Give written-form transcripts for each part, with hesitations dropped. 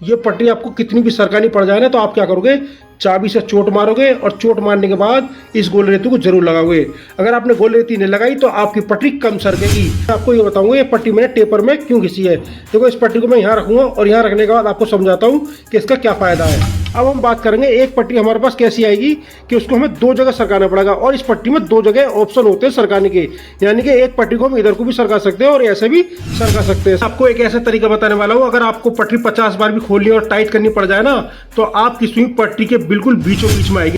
ये पटरी आपको कितनी भी सरकानी पड़ जाए ना, तो आप क्या करोगे, चाबी से चोट मारोगे और चोट मारने के बाद इस गोल रेती को जरूर लगाओगे। अगर आपने गोल रेती नहीं लगाई तो आपकी पटरी कम सरकेगी। आपको ये बताऊंगा ये पट्टी मैंने टेपर में क्यों घिसी है। देखो इस पट्टी को मैं यहाँ रखूंगा और यहाँ रखने के बाद आपको समझाता हूँ कि इसका क्या फायदा है। अब हम बात करेंगे एक पट्टी हमारे पास कैसी आएगी कि उसको हमें दो जगह सरकाना पड़ेगा, और इस पट्टी में दो जगह ऑप्शन होते हैं सरकाने के, यानी कि एक पट्टी को हम इधर को भी सरका सकते हैं और ऐसे भी सरका सकते हैं। आपको एक ऐसा तरीका बताने वाला हूँ, अगर आपको पटरी 50 बार भी खोलनी और टाइट करनी पड़ जाए ना, तो आपकी सुई पट्टी के बिल्कुल बीचों बीच में आएगी।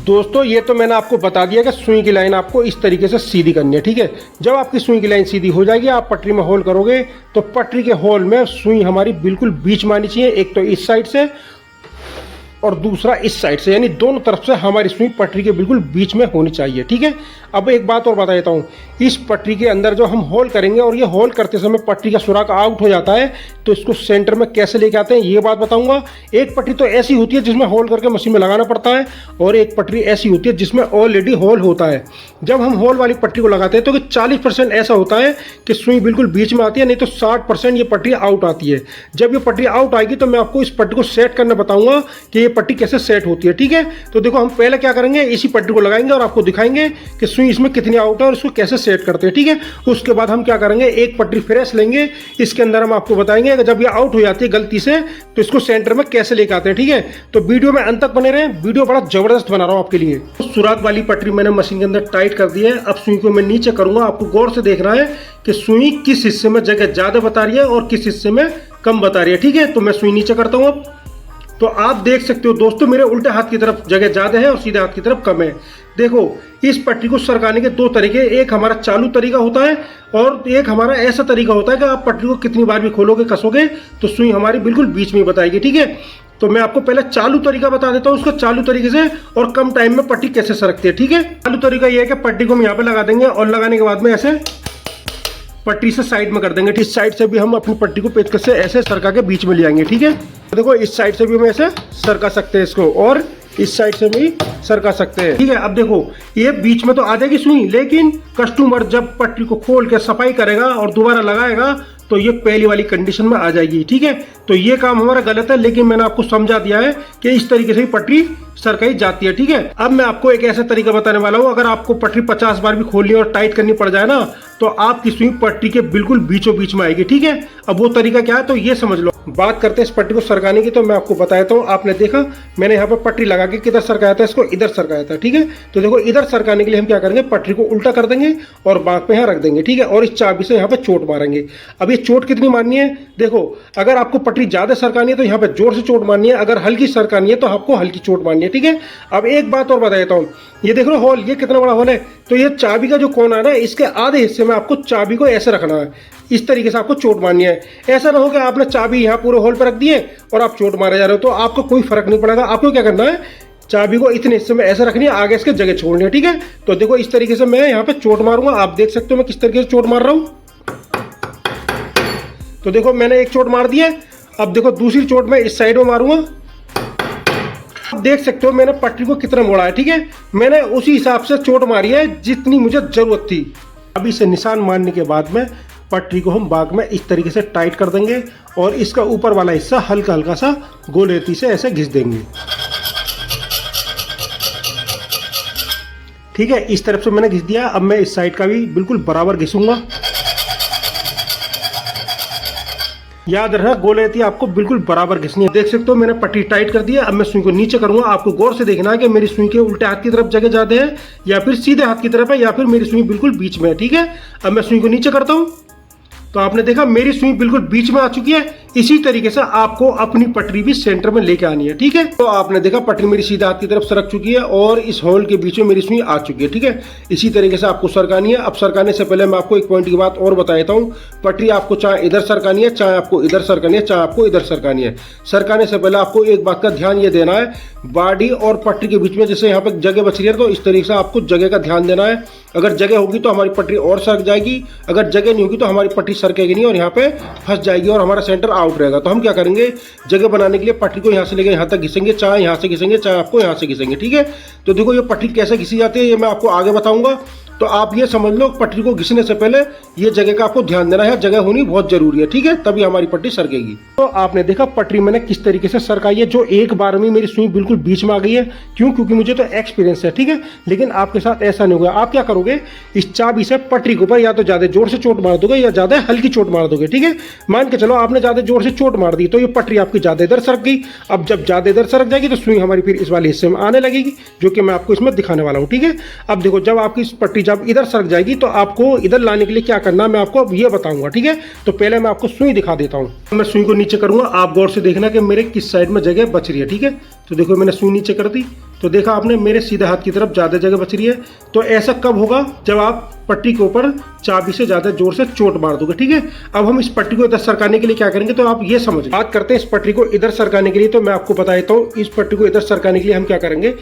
दोस्तों ये तो मैंने आपको बता दिया कि सुई की लाइन आपको इस तरीके से सीधी करनी है, ठीक है। जब आपकी सुई की लाइन सीधी हो जाएगी, आप पटरी में होल करोगे तो पटरी के होल में सुई हमारी बिल्कुल बीच में आनी चाहिए, एक तो इस साइड से और दूसरा इस साइड से, यानी दोनों तरफ से हमारी सुई पटरी के बिल्कुल बीच में होनी चाहिए, ठीक है। अब एक बात और बता देता हूँ, इस पटरी के अंदर जो हम होल करेंगे और ये होल करते समय पटरी का सुराख आउट हो जाता है, तो इसको सेंटर में कैसे लेके आते हैं ये बात बताऊंगा। एक पटरी तो ऐसी होती है जिसमें होल करके मशीन में लगाना पड़ता है, और एक पटरी ऐसी होती है जिसमें ऑलरेडी होल होता है। जब हम होल वाली पटरी को लगाते हैं तो 40% ऐसा होता है कि सुई बिल्कुल बीच में आती है, नहीं तो 60% ये पटरी आउट आती है। जब ये पटरी आउट आएगी तो मैं आपको इस पटरी को सेट करना बताऊंगा कि ये पट्टी कैसे सेट होती है, ठीक है। तो देखो हम पहले क्या करेंगे, इसी पट्टी को लगाएंगे और आपको दिखाएंगे कि सुई इसमें कितनी आउट है और इसको कैसे सेट करते हैं, ठीक है। उसके बाद हम क्या करेंगे, एक पट्टी फ्रेश लेंगे, इसके अंदर हम आपको बताएंगे कि जब ये आउट हो जाती है गलती से तो इसको सेंटर में कैसे लेके आते हैं, ठीक है। तो वीडियो में अंत तक बने रहें, वीडियो बड़ा जबरदस्त बना रहा हूं आपके लिए। तो सुराख वाली पटरी मैंने मशीन के अंदर टाइट कर दी है। अब सुई को मैं नीचे करूंगा, आपको गौर से देखना है कि सुई किस हिस्से में जगह ज्यादा बता रही है और किस हिस्से में कम बता रही है, ठीक है। तो मैं सुई नीचे करता हूं। अब तो आप देख सकते हो दोस्तों, मेरे उल्टे हाथ की तरफ जगह ज्यादा है और सीधे हाथ की तरफ कम है। देखो इस पट्टी को सरकाने के दो तरीके, एक हमारा चालू तरीका होता है और एक हमारा ऐसा तरीका होता है कि आप पट्टी को कितनी बार भी खोलोगे कसोगे तो सुई हमारी बिल्कुल बीच में बताएगी, ठीक है। तो मैं आपको पहले चालू तरीका बता देता हूँ, उसको चालू तरीके से और कम टाइम में पट्टी कैसे सरकती है, ठीक है। चालू तरीका यह है कि पट्टी को हम यहाँ पे लगा देंगे और लगाने के बाद में ऐसे पट्टी से साइड में कर देंगे। इस साइड से भी हम अपनी पट्टी को पेचकस से ऐसे सरका के बीच में ले आएंगे, ठीक है। तो देखो इस साइड से भी हम ऐसे सरका सकते हैं इसको, और इस साइड से भी सरका सकते हैं, ठीक है। अब देखो ये बीच में तो आ जाएगी सुई, लेकिन कस्टमर जब पट्टी को खोल के सफाई करेगा और दोबारा लगाएगा तो ये पहली वाली कंडीशन में आ जाएगी, ठीक है। तो ये काम हमारा गलत है, लेकिन मैंने आपको समझा दिया है कि इस तरीके से ही पटरी सरकाई जाती है, ठीक है। अब मैं आपको एक ऐसा तरीका बताने वाला हूँ, अगर आपको पटरी 50 बार भी खोलनी और टाइट करनी पड़ जाए ना, तो आपकी सुई पट्टी के बिल्कुल बीचों बीच में आएगी, ठीक है। अब वो तरीका क्या है तो ये समझ लो। बात करते हैं इस पट्टी को सरकाने की, तो मैं आपको बताता हूँ। आपने देखा मैंने यहाँ पे पट्टी लगा के किधर सरकाया था, इसको इधर सरकाया था, ठीक है। तो देखो इधर सरकाने के लिए हम क्या करेंगे, पटरी को उल्टा कर देंगे और बांक पे यहाँ रख देंगे, ठीक है, और इस चाबी से यहाँ पे चोट मारेंगे। अब ये चोट कितनी मारनी है, देखो अगर आपको पटरी ज्यादा सरकानी है तो यहाँ पे जोर से चोट मारनी है, अगर हल्की सरकानी है तो आपको हल्की चोट मारनी है, ठीक है। अब एक बात और बता देता हूँ, ये देख लो होल, ये कितना बड़ा होल है, तो ये चाबी का जो कोना है ना, इसके आधे हिस्से में आपको चाबी को ऐसे रखना है, इस तरीके से आपको चोट मारनी है। ऐसा ना हो कि आपने चाबी यहाँ पूरे होल पर रख दी है और आप चोट मारे जा रहे हो, तो आपको कोई फर्क नहीं पड़ेगा। आपको क्या करना है, चाबी को इतने हिस्से में ऐसे रखनी है, आगे इसके जगह छोड़नी है, ठीक है। तो देखो इस तरीके से मैं यहाँ पे चोट मारूंगा, आप देख सकते हो मैं किस तरीके से चोट मार रहा हूँ। तो देखो मैंने एक चोट मार दी है, अब देखो दूसरी चोट मैं इस साइड में मारूंगा। आप देख सकते हो मैंने पटरी को कितना मोड़ा है, ठीक है। मैंने उसी हिसाब से चोट मारी है जितनी मुझे जरूरत थी। अब इसे निशान मारने के बाद में पटरी को हम बाग में इस तरीके से टाइट कर देंगे और इसका ऊपर वाला हिस्सा हल्का हल्का सा गोल रेती से ऐसे घिस देंगे, ठीक है। इस तरफ से मैंने घिस दिया। अब मैं इस साइड का भी बिल्कुल बराबर घिसूंगा। याद रखना गोल रेती आपको बिल्कुल बराबर घिसनी है। देख सकते हो मैंने पट्टी टाइट कर दी है। अब मैं सुई को नीचे करूंगा, आपको गौर से देखना है कि मेरी सुई के उल्टे हाथ की तरफ जगह ज्यादा है या फिर सीधे हाथ की तरफ है या फिर मेरी सुई बिल्कुल बीच में है, ठीक है। अब मैं सुई को नीचे करता हूं तो आपने देखा मेरी सुई बिल्कुल बीच में आ चुकी है। इसी तरीके से आपको अपनी पटरी भी सेंटर में लेके आनी है, ठीक है। तो आपने देखा पटरी मेरी सीधे हाथ की तरफ सरक चुकी है और इस होल के बीच में मेरी सुई आ चुकी है, ठीक है। इसी तरीके से आपको सरकानी है। अब सरकाने से पहले मैं आपको एक पॉइंट की बात और बता देता हूँ, पटरी आपको चाहे इधर सरकानी है, चाहे आपको इधर सरकानी है, चाहे आपको इधर सरकानी है। सरकाने से पहले आपको एक बात का ध्यान ये देना है, बॉडी और पटरी के बीच में जैसे यहाँ पे जगह बच रही है तो इस तरीके से आपको जगह का ध्यान देना है। अगर जगह होगी तो हमारी पटरी और सरक जाएगी, अगर जगह नहीं होगी तो हमारी पटरी सरकेगी नहीं और यहाँ पे फंस जाएगी और हमारा सेंटर आउट रहेगा। तो हम क्या करेंगे, जगह बनाने के लिए पटरी को यहाँ से लेकर यहाँ तक घिसेंगे, चाहे यहाँ से घिसेंगे चाहे आपको यहाँ से घिसेंगे, ठीक है। तो देखो ये पटरी कैसे घिसी जाती है ये मैं आपको आगे बताऊंगा। तो आप ये समझ लो पटरी को घिसने से पहले ये जगह का आपको ध्यान देना है, जगह होनी बहुत जरूरी है, ठीक है, तभी हमारी पट्टी सरकेगी। तो आपने देखा पटरी मैंने किस तरीके से सरकाई है, जो एक बार में मेरी सुई बिल्कुल बीच में आ गई है। क्यों? क्योंकि मुझे तो एक्सपीरियंस है, ठीक है। लेकिन आपके साथ ऐसा नहीं होगा। आप क्या करोगे, इस चाबी से पटरी के ऊपर या तो ज्यादा जोर से चोट मार दोगे या ज्यादा हल्की चोट मार दोगे, ठीक है। मान के चलो आपने ज्यादा जोर से चोट मार दी तो ये पटरी आपकी ज्यादा इधर सरक गई। अब जब ज्यादा इधर सरक जाएगी तो सुई हमारी फिर इस वाले हिस्से में आने लगेगी, जो कि मैं आपको इसमें दिखाने वाला हूं, ठीक है। अब देखो, जब आपकी पट्टी जब इधर सरक जाएगी तो आपको इधर लाने के लिए क्या करना है मैं आपको अब ये बताऊंगा, ठीक है। तो पहले मैं आपको सुई दिखा देता हूं। मैं सुई को नीचे करूंगा, आप गौर से देखना कि मेरे किस साइड में जगह बच रही है, ठीक है। तो देखो मैंने सुई नीचे कर दी, तो देखा आपने मेरे सीधे हाथ की तरफ ज्यादा जगह बच रही है। तो ऐसा कब होगा, जब आप पट्टी के ऊपर चाबी से ज्यादा जोर से चोट मार दोगे, ठीक है। अब हम इस पट्टी को इधर सरकाने के लिए क्या करेंगे, तो आप ये समझ बात करते हैं इस पट्टी को इधर सरकाने के लिए। तो मैं आपको बता देता हूँ, इस पट्टी को इधर सरकाने के लिए हम क्या करेंगे,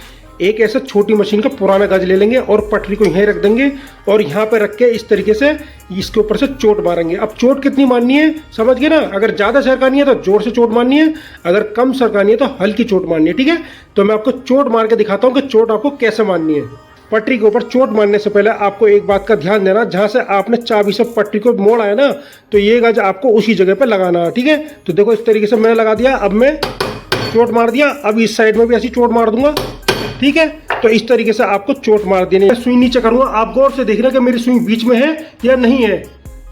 एक ऐसा छोटी मशीन का पुराना गज ले लेंगे और पटरी को यहीं रख देंगे और यहाँ पे रख के इस तरीके से इसके ऊपर से चोट मारेंगे। अब चोट कितनी मारनी है समझ गए ना। अगर ज्यादा सरकानी है तो जोर से चोट मारनी है, अगर कम सरकानी है तो हल्की चोट मारनी है, ठीक है। तो मैं आपको चोट मार के दिखाता हूँ कि चोट आपको कैसे मारनी है। पटरी के ऊपर चोट मारने से पहले आपको एक बात का ध्यान देना, जहां से आपने चाबी से पटरी को मोड़ा है ना, तो ये गज आपको उसी जगह पे लगाना है, ठीक है। तो देखो इस तरीके से मैंने लगा दिया, अब मैं चोट मार दिया, अब इस साइड में भी ऐसी चोट मार दूंगा, ठीक है। तो इस तरीके से आपको चोट मार देनी है। सुई नीचे करूंगा, आप गौर से देखना कि मेरी सुई बीच में है या नहीं है।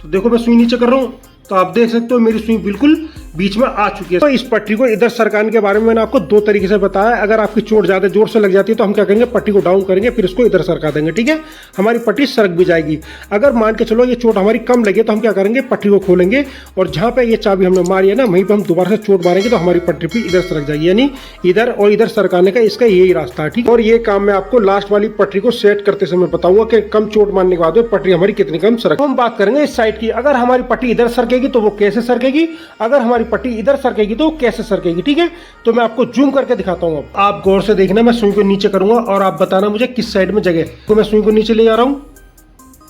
तो देखो मैं सुई नीचे कर रहा हूं, तो आप देख सकते हो मेरी सुई बिल्कुल बीच में आ चुकी है। तो इस पट्टी को इधर सरकाने के बारे में मैंने आपको दो तरीके से बताया। अगर आपकी चोट ज्यादा जोर से लग जाती है तो हम क्या करेंगे, पट्टी को डाउन करेंगे, फिर इसको इधर सरका देंगे, ठीक है। हमारी पट्टी सरक भी जाएगी। अगर मान के चलो ये चोट हमारी कम लगे तो हम क्या करेंगे, पट्टी को खोलेंगे और जहां पे ये चाबी हमने मारी है ना, वहीं पे हम दोबारा से चोट मारेंगे तो हमारी पट्टी भी इधर सरक जाएगी। यानी इधर और इधर सरकाने का इसका यही रास्ता है, ठीक। और ये काम मैं आपको लास्ट वाली पट्टी को सेट करते समय बताऊंगा कि कम चोट मारने के बाद पट्टी हमारी कितनी कम सरक। हम बात करेंगे इस साइड की। अगर हमारी पट्टी इधर सरकेगी तो वो कैसे सरकेगी, अगर हमारी पट्टी इधर सरकेगी तो कैसे सरकेगी, ठीक है। तो मैं आपको जूम करके दिखाता हूं। आप गौर से देखना, मैं सुई को नीचे करूंगा और आप बताना मुझे किस साइड में जगह। तो मैं सुई को नीचे ले जा रहा हूं,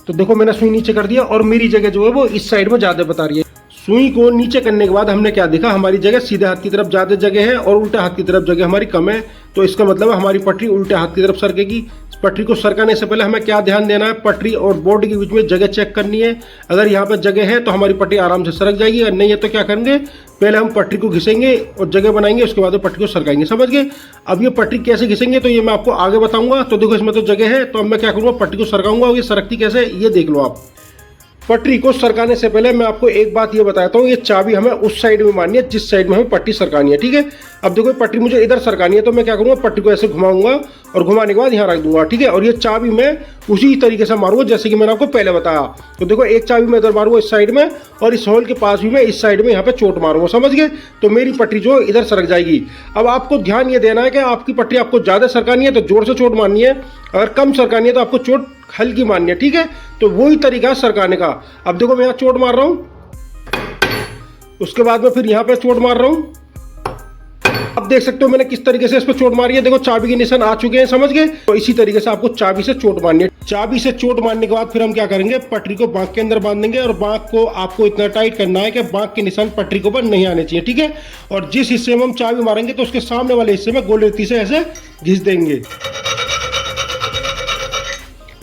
तो देखो मैंने सुई नीचे कर दिया और मेरी जगह जो है वो इस साइड में ज्यादा बता रही है। सुई को नीचे करने के बाद हमने क्या देखा, हमारी जगह सीधे हाथ की तरफ ज्यादा जगह है और उल्टे हाथ की तरफ जगह हमारी कम है। तो इसका मतलब है हमारी पटरी उल्टे हाथ की तरफ सरकेगी। पटरी को सरकाने से पहले हमें क्या ध्यान देना है, पटरी और बॉडी के बीच में जगह चेक करनी है। अगर यहाँ पर जगह है तो हमारी पटरी आराम से सरक जाएगी, और नहीं है तो क्या करेंगे, पहले हम पटरी को घिसेंगे और जगह बनाएंगे, उसके बाद पटरी को सरकाएंगे, समझ गए। अब ये पटरी कैसे घिसेंगे तो ये मैं आपको आगे बताऊंगा। तो देखो इसमें तो जगह है, तो अब मैं क्या करूँगा, पटरी को सरकाऊंगा और ये सरकती कैसे ये देख लो आप। पटरी को सरकाने से पहले मैं आपको एक बात ये बताता हूँ, ये चाबी हमें उस साइड में मारनी है जिस साइड में हमें पट्टी सरकानी है, ठीक है। अब देखो पट्टी मुझे इधर सरकानी है, तो मैं क्या करूँगा, पट्टी को ऐसे घुमाऊंगा और घुमाने के बाद यहाँ रख दूंगा, ठीक है। और ये चाबी मैं उसी तरीके से मारूंगा जैसे कि मैंने आपको पहले बताया। तो देखो एक चाबी मैं इधर मारूंगा इस साइड में और इस होल के पास भी मैं इस साइड में यहाँ पे चोट मारूंगा, समझ गए। तो मेरी पट्टी जो इधर सरक जाएगी। अब आपको ध्यान ये देना है कि आपकी पट्टी आपको ज्यादा सरकानी है तो जोर से चोट मारनी है, अगर कम सरकानी है तो आपको चोट हल्की मारनी है, ठीक है। तो वही तरीका है सरकाने का। अब देखो मैं यहाँ चोट मार रहा हूँ, उसके बाद में फिर यहाँ पे चोट मार रहा हूँ। अब देख सकते हो मैंने किस तरीके से इस पे चोट मारी है, देखो चाबी के निशान आ चुके हैं, समझ गए। तो इसी तरीके से आपको चाबी से चोट मारनी है। चाबी से चोट मारने के बाद फिर हम क्या करेंगे, पटरी को बांक के अंदर बांध देंगे और बांक को आपको इतना टाइट करना है कि बांक के निशान पटरी के ऊपर नहीं आने चाहिए, ठीक है। और जिस हिस्से में हम चाबी मारेंगे तो उसके सामने वाले हिस्से में गोलेती से ऐसे घिस देंगे।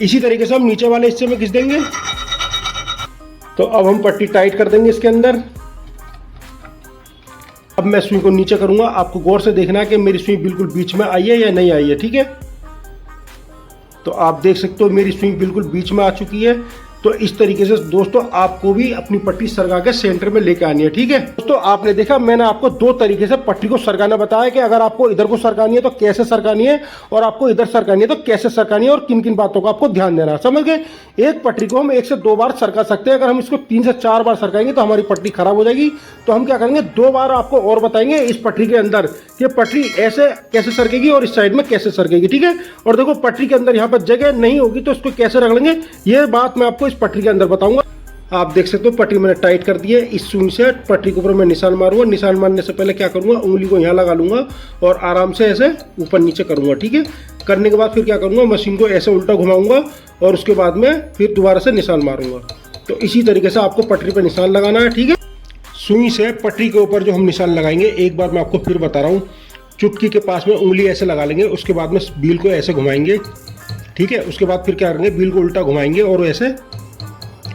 इसी तरीके से हम नीचे वाले हिस्से में घिस देंगे। तो अब हम पट्टी टाइट कर देंगे इसके अंदर। अब मैं सुई को नीचे करूंगा, आपको गौर से देखना है कि मेरी सुई बिल्कुल बीच में आई है या नहीं आई है, ठीक है। तो आप देख सकते हो मेरी सुई बिल्कुल बीच में आ चुकी है। तो इस तरीके से दोस्तों आपको भी अपनी पट्टी सरका के सेंटर में लेके आनी है, ठीक है। दोस्तों आपने देखा मैंने आपको दो तरीके से पट्टी को सरकाना बताया कि अगर आपको इधर को सरकानी है तो कैसे सरकानी है, और आपको इधर सरकानी है तो कैसे सरकानी है, और किन किन बातों का आपको ध्यान देना है, समझ गए। एक पट्टी को हम 1 से 2 बार सरका सकते हैं, अगर हम इसको 3 से 4 बार सरकाएंगे तो हमारी पट्टी खराब हो जाएगी। तो हम क्या करेंगे, 2 बार आपको और बताएंगे इस पट्टी के अंदर कि पट्टी ऐसे कैसे सरकेगी और इस साइड में कैसे सरकेगी, ठीक है। और देखो पट्टी के अंदर यहाँ पर जगह नहीं होगी तो इसको कैसे रख लेंगे, ये बात मैं आपको इस पट्टी के अंदर बताऊंगा। आप देख सकते हो पट्टी मैंने टाइट कर दी है। इस सुई से पट्टी के ऊपर मैं निशान मारूंगा। निशान मारने से पहले क्या करूंगा, उंगली को यहाँ लगा लूंगा और आराम से ऐसे ऊपर नीचे करूंगा, ठीक है। करने के बाद फिर क्या करूंगा, मशीन को ऐसे उल्टा घुमाऊंगा और उसके बाद में फिर दोबारा से निशान मारूंगा। तो इसी तरीके से आपको पटरी पर निशान लगाना है, ठीक है। सुई से पटरी के ऊपर जो हम निशान लगाएंगे, एक बार मैं आपको फिर बता रहा हूँ, चुटकी के पास में उंगली ऐसे लगा लेंगे, उसके बाद में बील को ऐसे घुमाएंगे ठीक है। उसके बाद फिर क्या करेंगे, व्हील को उल्टा घुमाएंगे और ऐसे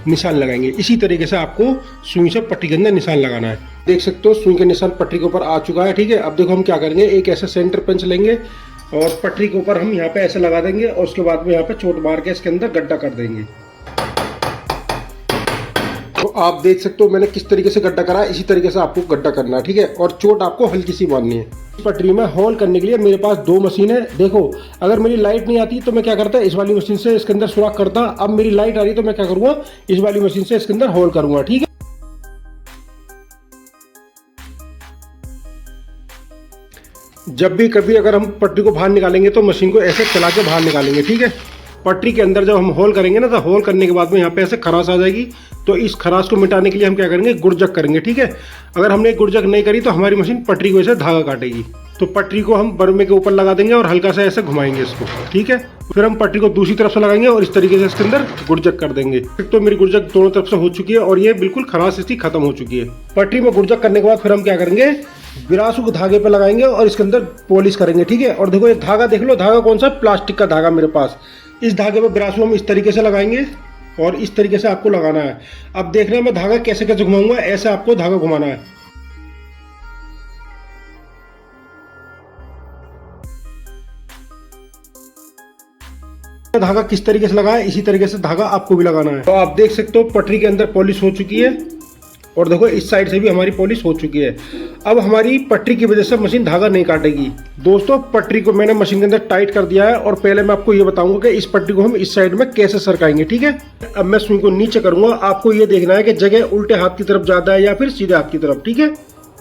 निशान लगाएंगे। इसी तरीके से आपको सुई से पट्टी के अंदर निशान लगाना है। देख सकते हो सुई का निशान पट्टी के ऊपर आ चुका है, ठीक है। अब देखो हम क्या करेंगे, एक ऐसे सेंटर पंच लेंगे और पटरी के ऊपर हम यहाँ पे ऐसे लगा देंगे और उसके बाद में यहाँ पे चोट मार के इसके अंदर गड्ढा कर देंगे। तो आप देख सकते हो मैंने किस तरीके से गड्ढा करा है, इसी तरीके से आपको गड्ढा करना है, ठीक है। और चोट आपको हल्की सी मारनी है। इस पटरी में होल करने के लिए मेरे पास 2 मशीन है। देखो अगर मेरी लाइट नहीं आती तो मैं क्या करता, इस वाली मशीन से इसके अंदर सुराख करता। अब मेरी लाइट आ रही तो मैं क्या करूँगा, इस वाली मशीन से इसके अंदर होल करूँगा, ठीक है। जब भी कभी अगर हम पटरी को बाहर निकालेंगे तो मशीन को ऐसे चला के बाहर निकालेंगे, ठीक है। पटरी के अंदर जब हम होल करेंगे ना, तो होल करने के बाद में यहाँ पे ऐसे खराश आ जाएगी। तो इस खराश को मिटाने के लिए हम क्या करेंगे, गुड़जक करेंगे, ठीक है। अगर हमने गुड़जक नहीं करी तो हमारी मशीन पटरी को ऐसे धागा काटेगी। तो पटरी को हम बरमे के ऊपर लगा देंगे और हल्का सा ऐसे घुमाएंगे इसको, ठीक है। फिर हम पटरी को दूसरी तरफ से लगाएंगे और इस तरीके से इसके अंदर गुड़जक कर देंगे। तो मेरी गुड़जक दोनों तरफ से हो चुकी है और ये बिल्कुल खराश इसकी खत्म हो चुकी है। पटरी में गुड़जक करने के बाद फिर हम क्या करेंगे, बिरासू को धागे पे लगाएंगे और इसके अंदर पॉलिश करेंगे, ठीक है। और देखो ये धागा देख लो, धागा कौन सा, प्लास्टिक का धागा मेरे पास। इस धागे पे बिरासू हम इस तरीके से लगाएंगे और इस तरीके से आपको लगाना है। अब देख रहे हैं मैं धागा कैसे कैसे घुमाऊंगा, ऐसे आपको धागा घुमाना है। धागा किस तरीके से लगाया, इसी तरीके से धागा आपको भी लगाना है। तो आप देख सकते हो पटरी के अंदर पॉलिश हो चुकी है और देखो इस साइड से भी हमारी पॉलिश हो चुकी है। अब हमारी पटरी की वजह से मशीन धागा नहीं काटेगी। दोस्तों पटरी को मैंने मशीन के अंदर टाइट कर दिया है और पहले मैं आपको ये बताऊंगा कि इस पटरी को हम इस साइड में कैसे सरकाएंगे, ठीक है। अब मैं सुई को नीचे करूंगा, आपको ये देखना है कि जगह उल्टे हाथ की तरफ ज्यादा है या फिर सीधे हाथ की तरफ, ठीक है।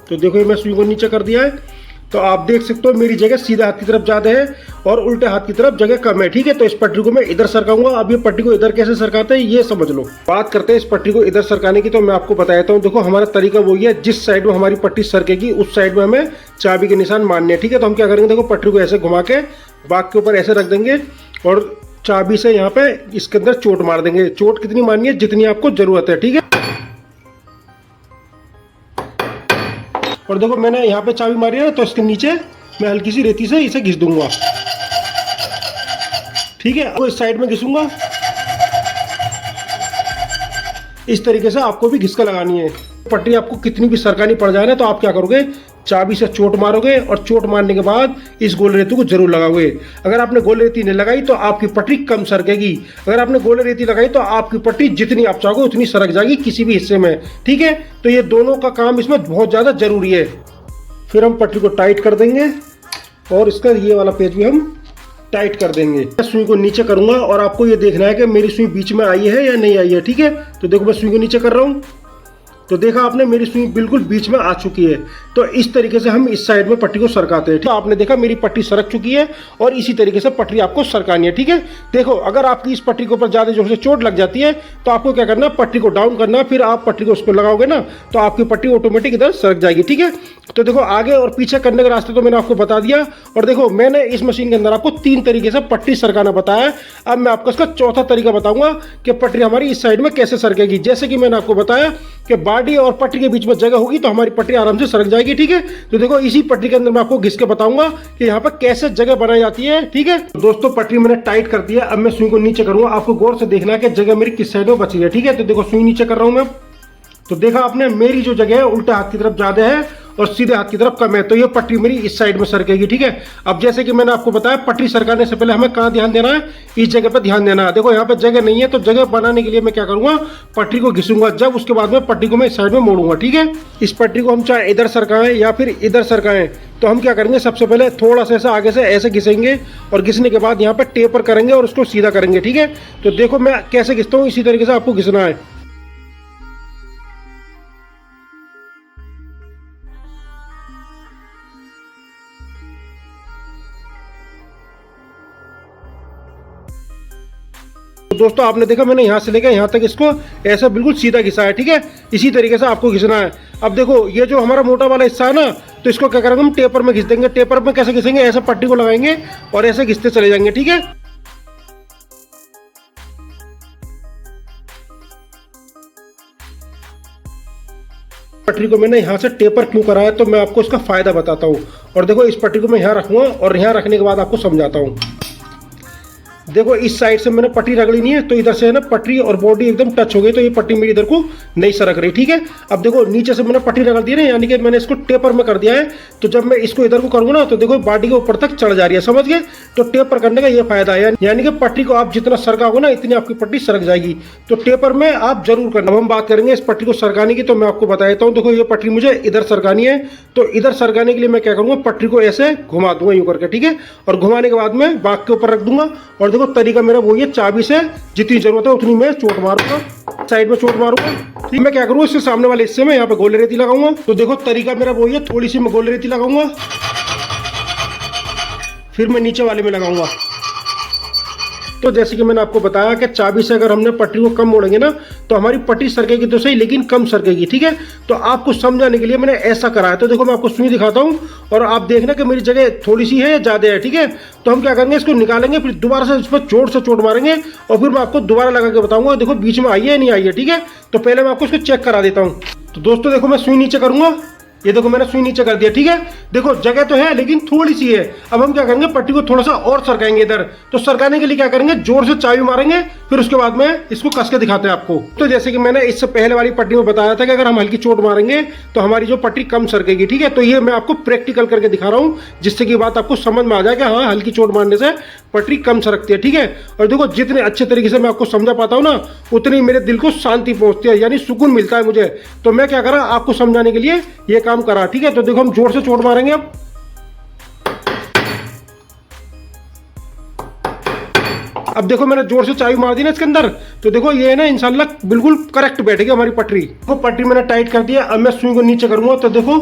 तो देखो ये मैं सुई को नीचे कर दिया है। तो आप देख सकते हो मेरी जगह सीधे हाथ की तरफ ज्यादा है और उल्टे हाथ की तरफ जगह कम है, ठीक है। तो इस पटरी को मैं इधर सरकाऊंगा। अब ये पटरी को इधर कैसे सरकाते हैं ये समझ लो। बात करते हैं इस पटरी को इधर सरकाने की, तो मैं आपको बता देता हूँ। देखो हमारा तरीका वही है, जिस साइड में हमारी पट्टी सरकेगी उस साइड में हमें चाबी के निशान मारने हैं, ठीक है। तो हम क्या करेंगे, देखो पटरी को ऐसे घुमा के बाग के ऊपर ऐसे रख देंगे और चाबी से यहाँ पे इसके अंदर चोट मार देंगे। चोट कितनी मारनी है, जितनी आपको जरूरत है, ठीक है। और देखो मैंने यहाँ पे चाबी मारी है तो इसके नीचे मैं हल्की सी रेती से इसे घिस दूंगा, ठीक है। अब इस साइड में घिसूंगा, इस तरीके से आपको भी घिसका लगानी है। पट्टी आपको कितनी भी सरकानी पड़ जाए ना, तो आप क्या करोगे, चाबी से चोट मारोगे और चोट मारने के बाद इस गोल रेती को जरूर लगाओगे। अगर आपने गोल रेती नहीं लगाई तो आपकी पटरी कम सरकेगी। अगर आपने गोल रेती लगाई तो आपकी पटरी जितनी आप चाहोगे उतनी सरक जाएगी किसी भी हिस्से में, ठीक है। तो ये दोनों का काम इसमें बहुत ज़्यादा जरूरी है। फिर हम पटरी को टाइट कर देंगे और इसका ये वाला पेज भी हम टाइट कर देंगे। मैं सुई को नीचे करूंगा और आपको ये देखना है कि मेरी सुई बीच में आई है या नहीं आई है, ठीक है। तो देखो मैं सुई को नीचे कर रहा हूँ, तो देखा आपने मेरी सुई बिल्कुल बीच में आ चुकी है। तो इस तरीके से हम इस साइड में पट्टी को सरकाते हैं। तो आपने देखा मेरी पट्टी सरक चुकी है और इसी तरीके से पटरी आपको सरकानी है, ठीक है। देखो अगर आपकी इस पट्टी के ऊपर ज्यादा जोर से चोट लग जाती है तो आपको क्या करना, पट्टी को डाउन करना, फिर आप पट्टी को उस पर लगाओगे ना तो आपकी पट्टी ऑटोमेटिक इधर सरक जाएगी, ठीक है। तो देखो आगे और पीछे करने का रास्ता तो मैंने आपको बता दिया। और देखो मैंने इस मशीन के अंदर आपको 3 तरीके से पट्टी सरकाना बताया। अब मैं आपको इसका चौथा तरीका बताऊंगा कि पटरी हमारी इस साइड में कैसे सरकेगी। जैसे कि मैंने आपको बताया कि बाडी और पटरी के बीच में जगह होगी तो हमारी पटरी आराम से सरक जाएगी, ठीक है। तो देखो इसी पटरी के अंदर मैं आपको घिस के बताऊंगा कि यहाँ पर कैसे जगह बनाई जाती है, ठीक है। दोस्तों पटरी मैंने टाइट कर दिया। अब मैं सुई को नीचे करूंगा, आपको गौर से देखना है कि जगह मेरी किस साइड में बची है, ठीक है। तो देखो सुई नीचे कर रहा हूं मैं, तो देखा आपने मेरी जो जगह है उल्टे हाथ की तरफ ज्यादा है और सीधे हाथ की तरफ कम है। तो ये पटरी मेरी इस साइड में सरकेगी, ठीक है। अब जैसे कि मैंने आपको बताया पटरी सरकाने से पहले हमें कहाँ ध्यान देना है, इस जगह पर ध्यान देना है। देखो यहाँ पे जगह नहीं है तो जगह बनाने के लिए मैं क्या करूंगा, पटरी को घिसूंगा, जब उसके बाद में पटरी को मैं इस साइड में मोड़ूंगा, ठीक है। इस पटरी को हम चाहे इधर सरकाएं या फिर इधर सरकाएं, तो हम क्या करेंगे, सबसे पहले थोड़ा सा ऐसा आगे से ऐसे घिसेंगे और घिसने के बाद यहाँ पे टेपर करेंगे और उसको सीधा करेंगे, ठीक है। तो देखो मैं कैसे घिसता हूँ, इसी तरीके से आपको घिसना है। दोस्तों आपने देखा मैंने यहाँ से लेकर यहाँ तक इसको ऐसा बिल्कुल सीधा घिसा है, ठीक है। इसी तरीके से आपको घिसना है। अब देखो ये जो हमारा मोटा वाला हिस्सा है ना, तो इसको क्या करेंगे, हम टेपर में घिस देंगे। टेपर में कैसे घिसेंगे, ऐसे पट्टी को लगाएंगे और ऐसे घिसते चले जाएंगे, ठीक है। पटरी को मैंने यहाँ से टेपर क्यों करा है, तो मैं आपको इसका फायदा बताता हूँ। और देखो इस पटरी को मैं यहाँ रखूंगा और यहाँ रखने के बाद आपको समझाता हूँ। देखो इस साइड से मैंने पट्टी रगड़ी नहीं है, तो इधर से है ना पटरी और बॉडी एकदम टच हो गई, तो ये पट्टी मेरी इधर को नहीं सरक रही, ठीक है। अब देखो नीचे से मैंने पट्टी रगड़ दी है ना, यानी कि मैंने इसको टेपर में कर दिया है। तो जब मैं इसको इधर को करूंगा ना, तो देखो बॉडी के ऊपर तक चढ़ जा रही है, समझ गए। तो टेपर करने का ये फायदा है, यानी कि पट्टी को आप जितना सरकाओगे ना, इतनी आपकी पट्टी सरक जाएगी। तो टेपर में आप जरूर करना। अब हम बात करेंगे इस पट्टी को सरकाने की, तो मैं आपको बता देता हूँ। देखो ये पट्टी मुझे इधर सरकानी है, तो इधर सरकाने के लिए मैं क्या करूंगा, पट्टी को ऐसे घुमा दूंगा यूं करके, ठीक है। और घुमाने के बाद में बाग के ऊपर रख दूंगा। और देखो तरीका मेरा वो ये, चाबी से जितनी जरूरत है उतनी मैं चोट मारूंगा, साइड में चोट मारूंगा। ठीक, मैं क्या करूंगा, इसके सामने वाले हिस्से में यहाँ पे गोले रेती लगाऊंगा। तो देखो तरीका मेरा वो ये, थोड़ी सी मैं गोले रेती लगाऊंगा, फिर मैं नीचे वाले में लगाऊंगा। तो जैसे कि मैंने आपको बताया कि चाबी से अगर हमने पट्टी को कम मोड़ेंगे ना, तो हमारी पट्टी सरकेगी तो सही, लेकिन कम सरकेगी, ठीक है। तो आपको समझाने के लिए मैंने ऐसा करा है। तो देखो मैं आपको सुई दिखाता हूँ और आप देखना कि मेरी जगह थोड़ी सी है या ज़्यादा है, ठीक है। तो हम क्या करेंगे, इसको निकालेंगे, फिर दोबारा से इस पर जोर से चोट मारेंगे और फिर मैं आपको दोबारा लगा के बताऊंगा देखो बीच में आई है या नहीं आई है, ठीक है। तो पहले मैं आपको इसको चेक करा देता हूँ। तो दोस्तों देखो मैं सुई नीचे करूंगा, ये देखो मैंने सुई नीचे कर दिया, ठीक है। देखो जगह तो है लेकिन थोड़ी सी है। अब हम क्या करेंगे, पट्टी को थोड़ा सा और सरकाएंगे इधर। तो सरकाने के लिए क्या करेंगे, जोर से चाबी मारेंगे, फिर उसके बाद में इसको कस के दिखाते हैं आपको। तो जैसे कि मैंने इससे पहले वाली पट्टी में बताया था कि अगर हम हल्की चोट मारेंगे तो हमारी जो पट्टी कम सरकेगी, ठीक है। तो ये मैं आपको प्रैक्टिकल करके दिखा रहा हूँ, जिससे कि बात आपको समझ में आ जाए कि हाँ हल्की चोट मारने से पटरी कम सरकती है, ठीक है। और देखो जितने अच्छे तरीके से मैं आपको समझा पाता हूँ ना, उतनी मेरे दिल को शांति पहुंचती है, यानी सुकून मिलता है मुझे। तो मैं क्या करा, आपको समझाने के लिए ये काम करा, ठीक है। तो देखो हम जोर से चोट मारेंगे अब देखो मैंने जोर से चाबी मार दी ना इसके अंदर, तो देखो ये है ना इंशाल्लाह बिल्कुल करेक्ट बैठेगी हमारी पटरी। देखो पटरी मैंने टाइट कर दिया। अब मैं सुई को नीचे करूंगा तो देखो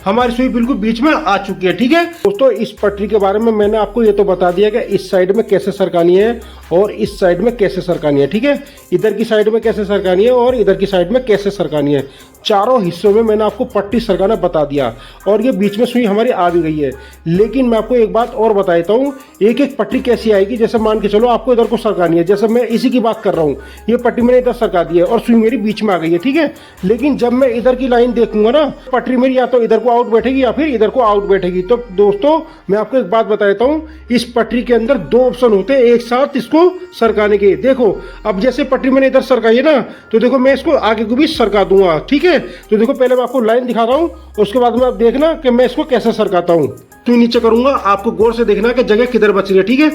हमारी सुई बिल्कुल बीच में आ चुकी है, ठीक है। दोस्तों इस पटरी के बारे में मैंने आपको ये तो बता दिया कि इस साइड में कैसे सरकानी है और इस साइड में कैसे सरकानी है, ठीक है। इधर की साइड में कैसे सरकानी है और इधर की साइड में कैसे सरकानी है, चारों हिस्सों में मैंने आपको पट्टी सरकाना बता दिया। और ये बीच में सुई हमारी आ भी गई है। लेकिन मैं आपको एक बात और बता देता हूँ, एक एक पट्टी कैसी आएगी। जैसे मान के चलो आपको इधर को सरकानी है, जैसे मैं इसी की बात कर रहा हूँ, ये पट्टी मैंने इधर सरका दी है और सुई मेरी बीच में आ गई है, ठीक है। लेकिन जब मैं इधर की लाइन देखूंगा ना, पटरी मेरी या तो इधर को आउट बैठेगी या फिर इधर को आउट बैठेगी। तो दोस्तों मैं आपको एक बात बता देता हूँ, इस पटरी के अंदर दो ऑप्शन होते हैं एक साथ इसको सरकाने के। देखो अब जैसे पटरी मैंने इधर सरकाई है ना, तो देखो मैं इसको आगे को भी सरका दूंगा, ठीक है। तो देखो पहले मैं आपको लाइन दिखा रहा हूँ, उसके बाद में आप देखना कि मैं इसको कैसे सरकाता हूँ। तो नीचे करूंगा, आपको गौर से देखना कि जगह किधर बच रही है, ठीक है।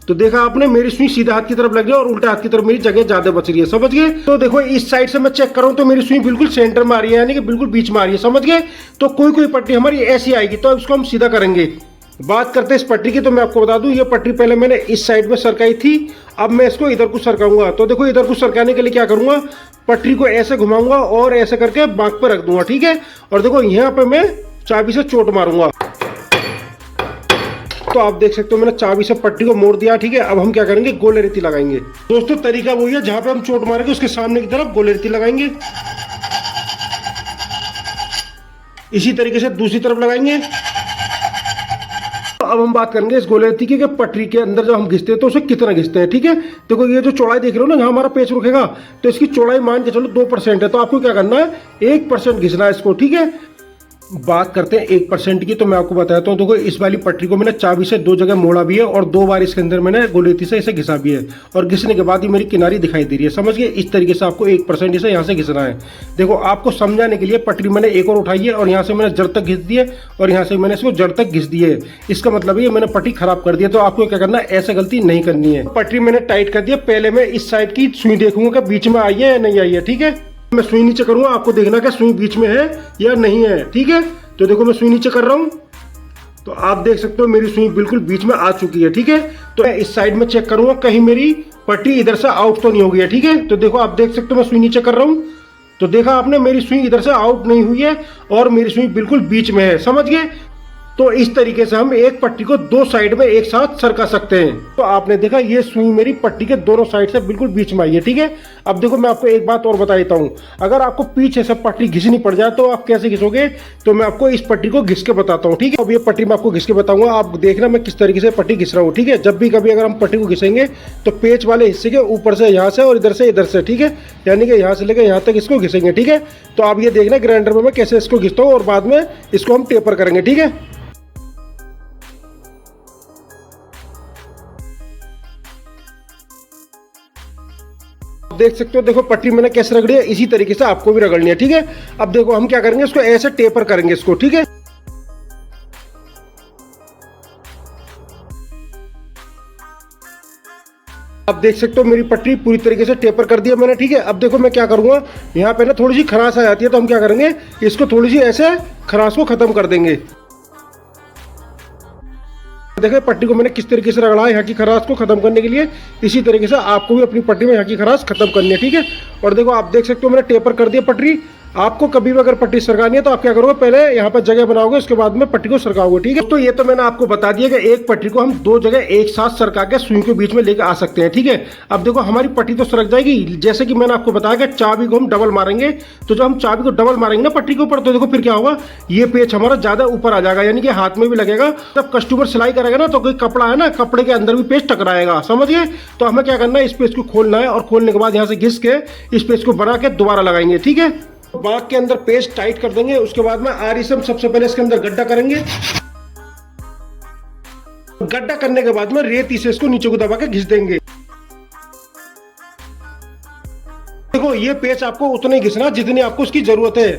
तो देखा आपने, मेरी सुई सीधा हाथ की तरफ लग रही है और उल्टा हाथ की तरफ मेरी जगह ज्यादा बच रही है, समझ गए। तो देखो इस साइड से मैं चेक करूं तो मेरी सुई बिल्कुल सेंटर में आ रही है, यानी कि बिल्कुल बीच में आ रही है, समझ गए। तो कोई कोई पट्टी हमारी ऐसी आएगी, तो अब इसको हम सीधा करेंगे। बात करते हैं इस पट्टी की, तो मैं आपको बता दूं ये पट्टी पहले मैंने इस साइड में सरकाई थी, अब मैं इसको इधर को सरकाऊंगा। तो देखो इधर को सरकाने के लिए क्या करूंगा, पट्टी को ऐसे घुमाऊंगा और ऐसे करके बांक पर रख दूंगा, ठीक है। और देखो यहाँ पे मैं चाबी से चोट मारूंगा। तो आप देख सकते हो मैंने चाबी से पट्टी को मोड़ दिया, ठीक है। अब हम क्या करेंगे, गोले रेती लगाएंगे। दोस्तों तरीका वही है, जहां पे हम चोट मारेंगे उसके सामने की तरफ गोले रेती लगाएंगे। इसी तरीके से दूसरी तरफ लगाएंगे। अब हम बात करेंगे इस गोले रेती की कि पटरी के अंदर जब हम घिसते हैं तो उसे कितना घिसते हैं, ठीक है। देखो ये जो चौड़ाई देख रहे हो ना, जहां हमारा पेच रुकेगा, तो इसकी चौड़ाई मान के चलो 2% है। तो आपको क्या करना है, 1% घिसना है इसको, ठीक है। बात करते हैं 1% की, तो मैं आपको बताता हूँ। देखो इस वाली पटरी को मैंने चाबी से 2 जगह मोड़ा भी है और 2 बार इसके अंदर मैंने गोलेती से इसे घिसा भी है, और घिसने के बाद ही मेरी किनारी दिखाई दे रही है, समझ गए। इस तरीके से आपको 1% इसे यहाँ से घिसना है। देखो आपको समझाने के लिए पटरी मैंने एक और उठाई है और यहाँ से मैंने जड़ तक घिस दी है और यहाँ से मैंने इसको जड़ तक घिस दी है। इसका मतलब ये मैंने पटरी खराब कर दी है। तो आपको क्या करना है, ऐसे गलती नहीं करनी है। पटरी मैंने टाइट कर दी है, पहले मैं इस साइड की सुई देखूंगा कि बीच में आई है या नहीं आई है, ठीक है। मैं सुई नीचे करूंगा, आपको देखना कि सुई बीच में है या नहीं है, ठीक है। तो देखो मैं सुई नीचे कर रहा हूं, तो आप देख सकते हो मेरी सुई बिल्कुल बीच में आ चुकी है, ठीक है। तो मैं इस साइड में चेक करूंगा कहीं मेरी पट्टी इधर से आउट तो नहीं हो गई है, ठीक है। तो देखो आप देख सकते हो मैं सुई नीचे कर रहा हूं, तो देखा आपने मेरी सुई इधर से आउट नहीं हुई है और मेरी सुई बिल्कुल बीच में है, समझ गए। तो इस तरीके से हम एक पट्टी को 2 साइड में एक साथ सरका सकते हैं। तो आपने देखा ये सुई मेरी पट्टी के दोनों साइड से बिल्कुल बीच में आई है, ठीक है। अब देखो मैं आपको एक बात और बता देता हूँ, अगर आपको पीछे से पट्टी घिसनी पड़ जाए तो आप कैसे घिसोगे, तो मैं आपको इस पट्टी को घिस के बताता हूँ, ठीक है। अब ये पट्टी मैं आपको घिस के बताऊंगा, आप देखना मैं किस तरीके से पट्टी घिस रहा हूँ, ठीक है। जब भी कभी अगर हम पट्टी को घिसेंगे तो पेच वाले हिस्से के ऊपर से यहाँ से और इधर से, ठीक है, यानी कि यहाँ से लेकर यहाँ तक इसको घिसेंगे, ठीक है। तो आप ये देखना ग्राइंडर में मैं कैसे इसको घिसता हूँ और बाद में इसको हम टेपर करेंगे, ठीक है। आप देख सकते हो, देखो पटरी मैंने कैसे रगड़ी है, इसी तरीके से आपको भी रगड़नी है, ठीक है। अब देखो हम क्या करेंगे, इसको ऐसे टेपर करेंगे इसको, ठीक है। आप देख सकते हो मेरी पटरी पूरी तरीके से टेपर कर दिया मैंने, ठीक है। अब देखो मैं क्या करूंगा, यहाँ पे ना थोड़ी सी खराश आ जाती है, तो हम क्या करेंगे, इसको थोड़ी सी ऐसे खराश को खत्म कर देंगे। देखिए पट्टी को मैंने किस तरीके से रगड़ा है यहाँ की खराश को खत्म करने के लिए। इसी तरीके से आपको भी अपनी पट्टी में यहाँ की खराश खत्म करनी है, ठीक है। और देखो आप देख सकते हो मैंने टेपर कर दिया पटरी। आपको कभी भी अगर पट्टी सरकानी है तो आप क्या करोगे, पहले यहाँ पर जगह बनाओगे, उसके बाद में पट्टी को सरकाओगे, ठीक है। तो ये तो मैंने आपको बता दिया कि एक पट्टी को हम दो जगह एक साथ सरका के सुई के बीच में लेकर आ सकते हैं, ठीक है। अब देखो हमारी पट्टी तो सरक जाएगी, जैसे कि मैंने आपको बताया कि चाबी को हम डबल मारेंगे। तो जब हम चाबी को डबल मारेंगे ना पट्टी के ऊपर, तो देखो फिर क्या होगा, ये पेच हमारा ज्यादा ऊपर आ जाएगा, यानी कि हाथ में भी लगेगा। जब कस्टमर सिलाई करेगा ना, तो कोई कपड़ा है ना, कपड़े के अंदर भी पेच टकराएगा, समझिए। तो हमें क्या करना है, इस पेच को खोलना है और खोलने के बाद यहाँ से घिस के इस पेच को बना के दोबारा लगाएंगे, ठीक है। बाग के अंदर पेच टाइट कर देंगे, उसके बाद में आरी से हम सबसे पहले इसके अंदर गड्ढा करेंगे। गड्ढा करने के बाद में रेती से इसको नीचे को दबा के घिस देंगे। देखो ये पेच आपको उतना ही घिसना जितनी आपको उसकी जरूरत है।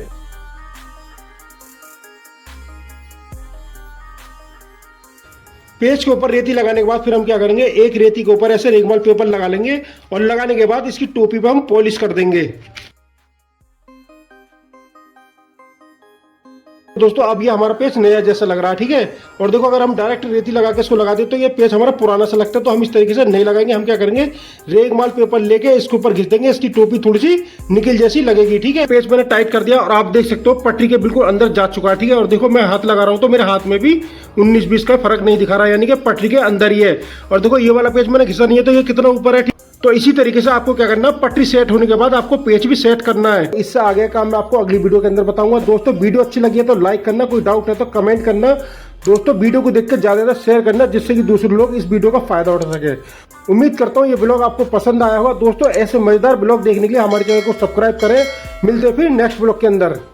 पेच के ऊपर रेती लगाने के बाद फिर हम क्या करेंगे, एक रेती के ऊपर ऐसे रेगमाल पेपर लगा लेंगे और लगाने के बाद इसकी टोपी पे हम पॉलिश कर देंगे। दोस्तों अब ये हमारा पेच नया जैसा लग रहा है, ठीक है। और देखो अगर हम डायरेक्ट रेती लगा के इसको लगा दे तो ये पेच हमारा पुराना सा लगता है, तो हम इस तरीके से नहीं लगाएंगे। हम क्या करेंगे, रेगमाल पेपर लेके इसके ऊपर घिस देंगे, इसकी टोपी थोड़ी सी निकल जैसी लगेगी, ठीक है। पेच मैंने टाइट कर दिया और आप देख सकते हो पट्टी के बिल्कुल अंदर जा चुका है, ठीक है। और देखो मैं हाथ लगा रहा हूँ तो मेरे हाथ में भी 19-20 का फर्क नहीं दिखा रहा है, यानी कि पट्टी के अंदर ही है। और देखो ये वाला पेच मैंने घिसा नहीं है, तो ये कितना ऊपर है। तो इसी तरीके से आपको क्या करना, पट्टी सेट होने के बाद आपको पेच भी सेट करना है। इससे आगे काम मैं आपको अगली वीडियो के अंदर बताऊंगा। दोस्तों वीडियो अच्छी लगी है तो लाइक करना, कोई डाउट है तो कमेंट करना। दोस्तों वीडियो को देखकर ज्यादा शेयर करना, जिससे कि दूसरे लोग इस वीडियो का फायदा उठा सके। उम्मीद करता हूँ ये ब्लॉग आपको पसंद आया होगा। दोस्तों ऐसे मजेदार ब्लॉग देखने के लिए हमारे चैनल को सब्सक्राइब करें। मिलते हैं फिर नेक्स्ट ब्लॉग के अंदर।